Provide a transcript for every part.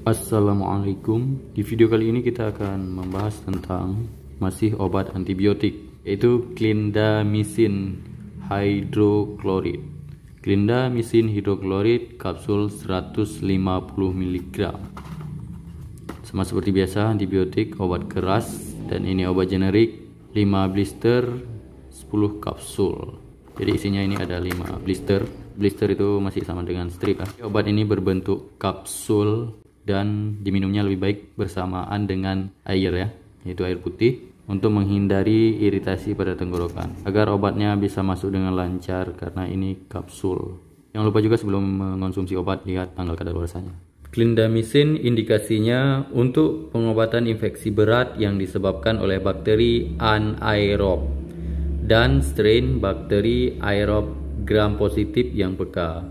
Assalamualaikum. Di video kali ini kita akan membahas tentang masih obat antibiotik, yaitu clindamycin hidroklorid. Clindamycin hidroklorid kapsul 150 mg. Sama seperti biasa antibiotik obat keras, dan ini obat generik 5 blister 10 kapsul. Jadi isinya ini ada 5 blister. Blister itu masih sama dengan strip. Obat ini berbentuk kapsul dan diminumnya lebih baik bersamaan dengan air ya, yaitu air putih, untuk menghindari iritasi pada tenggorokan agar obatnya bisa masuk dengan lancar karena ini kapsul. Jangan lupa juga sebelum mengonsumsi obat lihat tanggal kadaluarsanya. Clindamycin indikasinya untuk pengobatan infeksi berat yang disebabkan oleh bakteri anaerob dan strain bakteri aerob gram positif yang peka,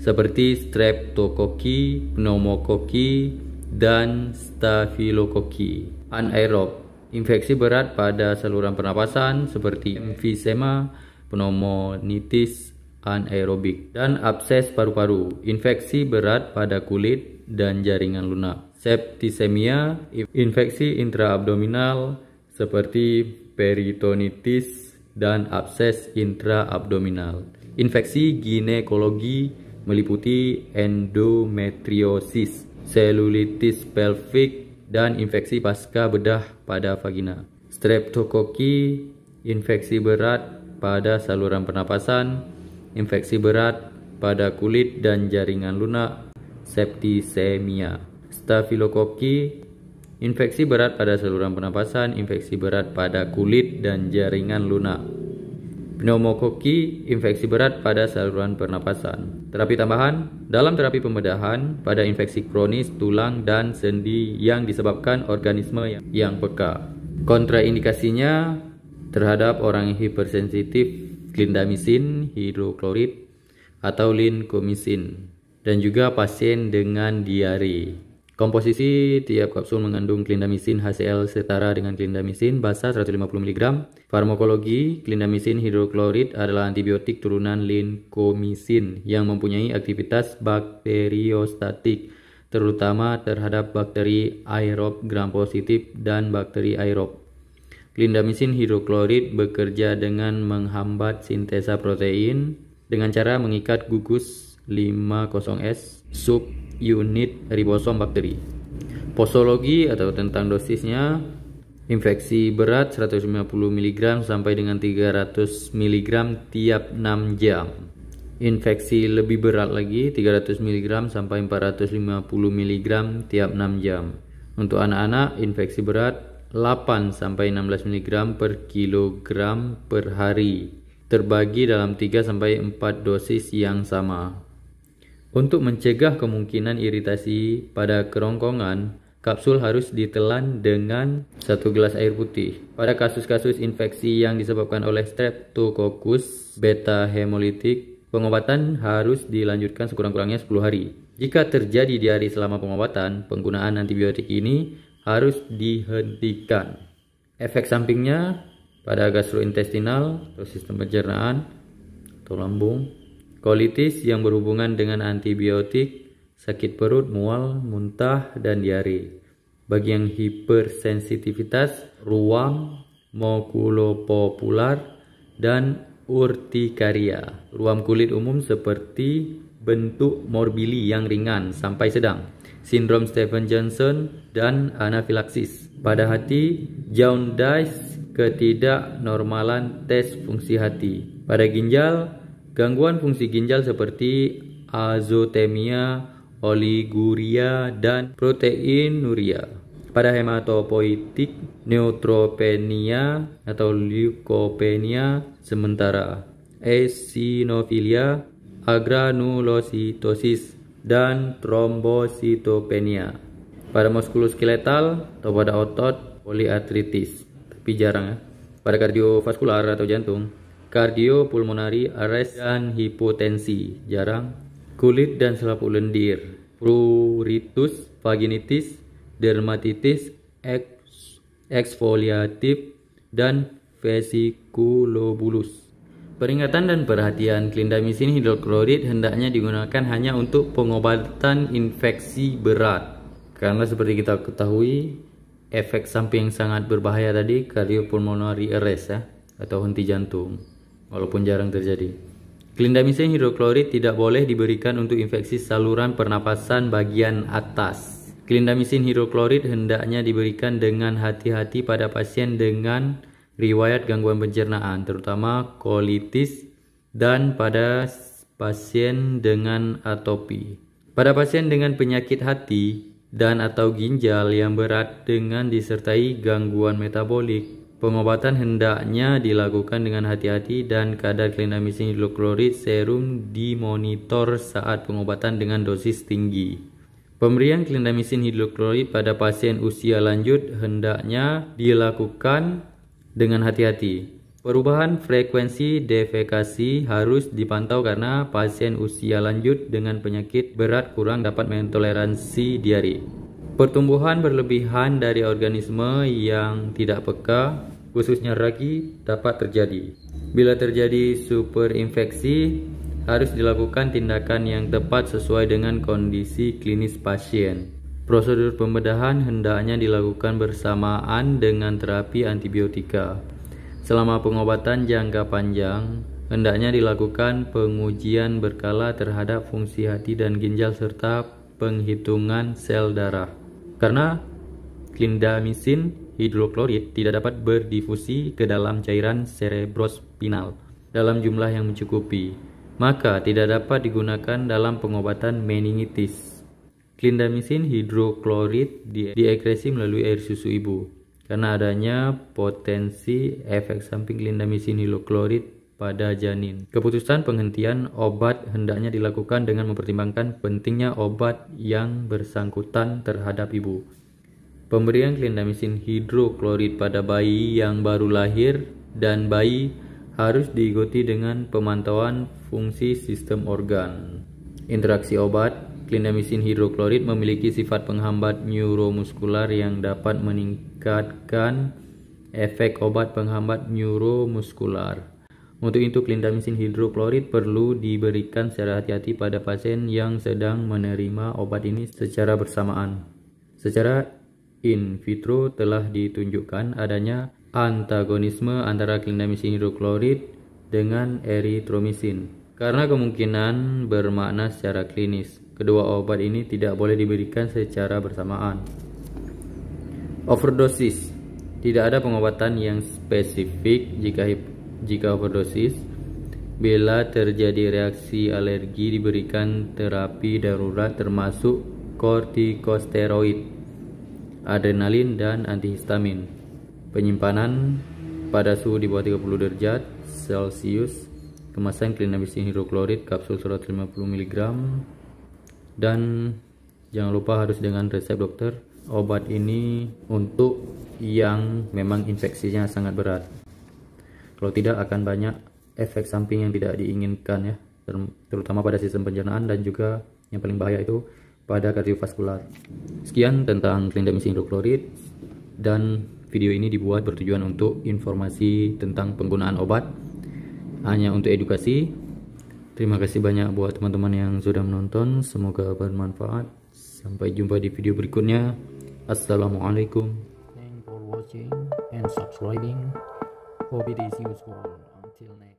seperti streptokoki, pneumokoki, dan staphylokoki. Anaerob, infeksi berat pada saluran pernapasan seperti emfisema, pneumonitis anaerobik, dan abses paru-paru, infeksi berat pada kulit dan jaringan lunak. Septisemia, infeksi intraabdominal seperti peritonitis dan abses intraabdominal. Infeksi ginekologi meliputi endometriosis, selulitis pelvik, dan infeksi pasca bedah pada vagina. Streptokoki, infeksi berat pada saluran pernapasan, infeksi berat pada kulit dan jaringan lunak, septisemia. Staphylokoki, infeksi berat pada saluran pernapasan, infeksi berat pada kulit dan jaringan lunak. Pneumokoki, infeksi berat pada saluran pernapasan. Terapi tambahan, dalam terapi pembedahan pada infeksi kronis tulang dan sendi yang disebabkan organisme yang peka. Kontraindikasinya terhadap orang hipersensitif clindamycin hidroklorid atau lincomycin, dan juga pasien dengan diare. Komposisi tiap kapsul mengandung clindamycin HCl setara dengan clindamycin basa 150 mg. Farmakologi, clindamycin hidroklorid adalah antibiotik turunan lincomycin yang mempunyai aktivitas bakteriostatik, terutama terhadap bakteri aerob gram positif dan bakteri aerob. Clindamycin hidroklorid bekerja dengan menghambat sintesa protein dengan cara mengikat gugus 50S subunit ribosom bakteri. Posologi atau tentang dosisnya, infeksi berat 150 mg sampai dengan 300 mg tiap 6 jam. Infeksi lebih berat lagi 300 mg sampai 450 mg tiap 6 jam. Untuk anak-anak, infeksi berat 8 sampai 16 mg per kilogram per hari, terbagi dalam 3 sampai 4 dosis yang sama. Untuk mencegah kemungkinan iritasi pada kerongkongan, kapsul harus ditelan dengan 1 gelas air putih. Pada kasus-kasus infeksi yang disebabkan oleh Streptococcus beta hemolitik, pengobatan harus dilanjutkan sekurang-kurangnya 10 hari. Jika terjadi diare selama pengobatan, penggunaan antibiotik ini harus dihentikan. Efek sampingnya pada gastrointestinal atau sistem pencernaan atau lambung, kolitis yang berhubungan dengan antibiotik, sakit perut, mual, muntah, dan diare. Bagi yang hipersensitivitas, ruam makulopopular, dan urtikaria. Ruam kulit umum seperti bentuk morbili yang ringan sampai sedang, sindrom Stevens-Johnson, dan anafilaksis. Pada hati, jaundice, ketidaknormalan tes fungsi hati. Pada ginjal, gangguan fungsi ginjal seperti azotemia, oliguria, dan proteinuria. Pada hematopoietik, neutropenia atau leukopenia sementara, eosinofilia, agranulositosis, dan trombositopenia. Pada muskuloskeletal atau pada otot, poliartritis, tapi jarang ya. Pada kardiovaskular atau jantung, kardiopulmonari arrest dan hipotensi, jarang. Kulit dan selaput lendir, pruritus, vaginitis, dermatitis eksfoliatif, dan vesikulobulus. Peringatan dan perhatian, clindamycin hidroklorid hendaknya digunakan hanya untuk pengobatan infeksi berat. Karena seperti kita ketahui, efek samping yang sangat berbahaya tadi cardiopulmonary arrest ya, atau henti jantung, walaupun jarang terjadi. Clindamycin hidroklorid tidak boleh diberikan untuk infeksi saluran pernapasan bagian atas. Clindamycin hidroklorid hendaknya diberikan dengan hati-hati pada pasien dengan riwayat gangguan pencernaan, terutama kolitis, dan pada pasien dengan atopi. Pada pasien dengan penyakit hati dan atau ginjal yang berat dengan disertai gangguan metabolik, pengobatan hendaknya dilakukan dengan hati-hati dan kadar clindamycin hidroklorid serum dimonitor saat pengobatan dengan dosis tinggi. Pemberian clindamycin hidroklorid pada pasien usia lanjut hendaknya dilakukan dengan hati-hati. Perubahan frekuensi defekasi harus dipantau karena pasien usia lanjut dengan penyakit berat kurang dapat mentoleransi diare. Pertumbuhan berlebihan dari organisme yang tidak peka, khususnya ragi, dapat terjadi. Bila terjadi superinfeksi, harus dilakukan tindakan yang tepat sesuai dengan kondisi klinis pasien. Prosedur pembedahan hendaknya dilakukan bersamaan dengan terapi antibiotika. Selama pengobatan jangka panjang, hendaknya dilakukan pengujian berkala terhadap fungsi hati dan ginjal serta penghitungan sel darah. Karena clindamycin hidroklorid tidak dapat berdifusi ke dalam cairan cerebrospinal dalam jumlah yang mencukupi, maka tidak dapat digunakan dalam pengobatan meningitis. Clindamycin hidroklorid diekresi melalui air susu ibu. Karena adanya potensi efek samping clindamycin hidroklorid pada janin. Keputusan penghentian obat hendaknya dilakukan dengan mempertimbangkan pentingnya obat yang bersangkutan terhadap ibu. Pemberian clindamycin hidroklorid pada bayi yang baru lahir dan bayi harus diikuti dengan pemantauan fungsi sistem organ. Interaksi obat. Clindamycin hidroklorid memiliki sifat penghambat neuromuskular yang dapat meningkatkan efek obat penghambat neuromuskular. Untuk itu, clindamycin hidroklorid perlu diberikan secara hati-hati pada pasien yang sedang menerima obat ini secara bersamaan. Secara in vitro telah ditunjukkan adanya antagonisme antara clindamycin hidroklorid dengan erythromycin. Karena kemungkinan bermakna secara klinis, kedua obat ini tidak boleh diberikan secara bersamaan. Overdosis. Tidak ada pengobatan yang spesifik jika overdosis. Bila terjadi reaksi alergi, diberikan terapi darurat termasuk kortikosteroid, adrenalin, dan antihistamin. Penyimpanan pada suhu di bawah 30 derajat Celcius. Kemasan clindamycin hidroklorid kapsul 150 mg. Dan jangan lupa harus dengan resep dokter. Obat ini untuk yang memang infeksinya sangat berat. Kalau tidak akan banyak efek samping yang tidak diinginkan ya, terutama pada sistem pencernaan dan juga yang paling bahaya itu pada kardiovaskular. Sekian tentang clindamycin hidroklorid, dan video ini dibuat bertujuan untuk informasi tentang penggunaan obat, hanya untuk edukasi. Terima kasih banyak buat teman-teman yang sudah menonton, semoga bermanfaat. Sampai jumpa di video berikutnya. Assalamualaikum. Thanks for watching and subscribing. Hope it is useful. Until next